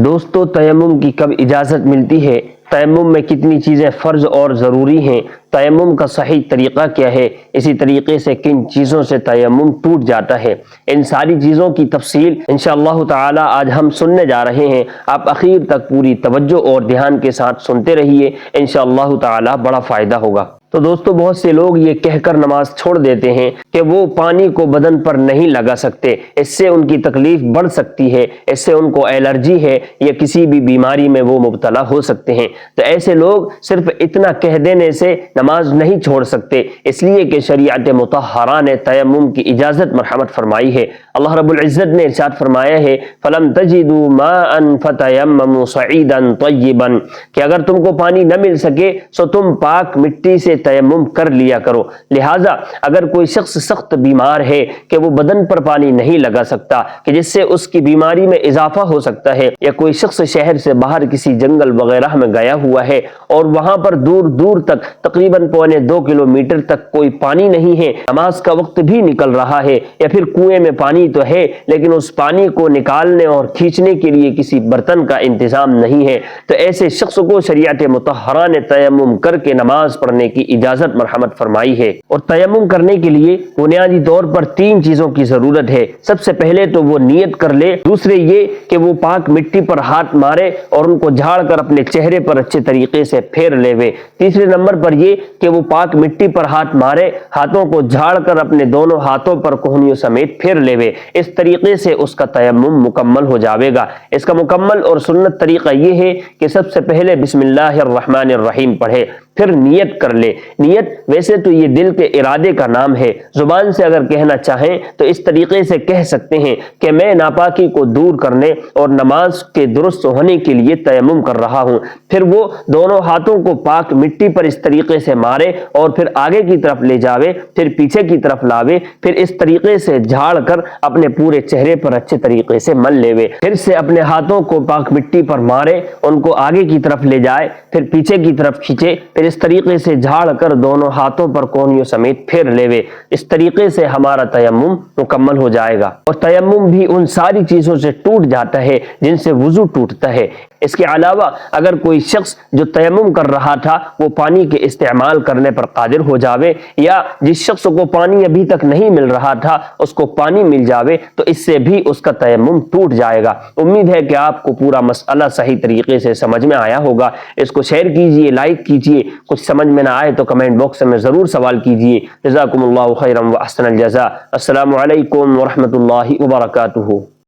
دوستو تیمم کی کب اجازت ملتی ہے؟ تیمم میں کتنی چیزیں فرض اور ضروری ہیں؟ تیمم کا صحیح طریقہ کیا ہے؟ اسی طریقے سے کن چیزوں سے تیمم ٹوٹ جاتا ہے؟ ان ساری چیزوں کی تفصیل انشاءاللہ تعالی آج ہم سننے جا رہے ہیں۔ آپ اخیر تک پوری توجہ اور دھیان کے ساتھ سنتے رہیے، انشاءاللہ تعالی بڑا فائدہ ہوگا۔ تو دوستو بہت سے لوگ یہ کہہ کر نماز چھوڑ دیتے ہیں کہ وہ پانی کو بدن پر نہیں لگا سکتے، اس سے ان کی تکلیف بڑھ سکتی ہے، اس سے ان کو الرجی ہے یا کسی بھی بیماری میں وہ مبتلا ہو سکتے ہیں۔ تو ایسے لوگ صرف اتنا کہہ دینے سے نماز نہیں چھوڑ سکتے، اس لیے کہ شریعت مطہرہ نے تیمم کی اجازت مرحمت فرمائی ہے۔ اللہ رب العزت نے ارشاد فرمایا ہے فَلَمْ تَجِدُوا مَاءً فَتَيَمَّمُوا صَعِيدًا طَيِّبًا کہ اگر تم کو پانی نہ مل سکے سو تم پاک مٹی سے تیمم کر لیا کرو۔ لہٰذا اگر کوئی شخص سخت بیمار ہے کہ وہ بدن پر پانی نہیں لگا سکتا کہ جس سے اس کی بیماری میں اضافہ ہو سکتا ہے، یا کوئی شخص شہر سے باہر کسی جنگل وغیرہ میں گیا ہوا ہے اور وہاں پر دور دور تک تقریباً 1.25 کلومیٹر تک کوئی پانی نہیں ہے، نماز کا وقت بھی نکل رہا ہے، یا پھر کنویں میں پانی تو ہے لیکن اس پانی کو نکالنے اور کھینچنے کے لیے کسی برتن کا انتظام نہیں ہے، تو ایسے شخص کو شریعت مطہرہ نے تیمم کر کے نماز پڑھنے کی اجازت مرحمت فرمائی ہے۔ اور تیمم کرنے کے لیے بنیادی طور پر 3 چیزوں کی ضرورت ہے۔ سب سے پہلے تو وہ نیت کر لے، دوسرے یہ کہ وہ پاک مٹی پر ہاتھ مارے اور ان کو جھاڑ کر اپنے چہرے پر اچھے طریقے سے پھیر لے، تیسرے نمبر پر یہ کہ وہ پاک مٹی پر ہاتھ مارے، ہاتھوں کو جھاڑ کر اپنے دونوں ہاتھوں پر کوہنیوں سمیت پھیر لے، اس طریقے سے اس کا تیمم مکمل ہو جاوے گا۔ اس کا مکمل اور سنت طریقہ یہ ہے کہ سب سے پہلے بسم اللہ الرحمن الرحیم پڑھے، پھر نیت کر لے۔ نیت ویسے تو یہ دل کے ارادے کا نام ہے، زبان سے اگر کہنا چاہیں تو اس طریقے سے کہہ سکتے ہیں کہ میں ناپاکی کو دور کرنے اور نماز کے درست ہونے کے لیے تیمم کر رہا ہوں۔ پھر وہ دونوں ہاتھوں کو پاک مٹی پر اس طریقے سے مارے اور پھر آگے کی طرف لے جاوے، پھر پیچھے کی طرف لاوے، پھر اس طریقے سے جھاڑ کر اپنے پورے چہرے پر اچھے طریقے سے مل لے، پھر سے اپنے ہاتھوں کو پاک مٹی پر مارے، ان کو آگے کی طرف لے جائے، پھر پیچھے کی طرف کھینچے، پھر اس طریقے سے جھاڑ کر دونوں ہاتھوں پر کونیوں سمیت پھیر لے۔ اس طریقے سے ہمارا تیمم مکمل ہو جائے گا۔ اور تیمم بھی ان ساری چیزوں سے ٹوٹ جاتا ہے جن سے وضو ٹوٹتا ہے۔ اس کے علاوہ اگر کوئی شخص جو تیمم کر رہا تھا وہ پانی کے استعمال کرنے پر قادر ہو جاوے، یا جس شخص کو پانی ابھی تک نہیں مل رہا تھا اس کو پانی مل جاوے، تو اس سے بھی اس کا تیمم ٹوٹ جائے گا۔ امید ہے کہ آپ کو پورا مسئلہ صحیح طریقے سے سمجھ میں آیا ہوگا۔ اس کو شیئر کیجئے، لائک کیجئے، کچھ سمجھ میں نہ آئے تو کمنٹ باکس میں ضرور سوال کیجئے۔ جزاکم اللہ خیرا و احسن الجزاء۔ السلام علیکم ورحمۃ اللہ وبرکاتہ۔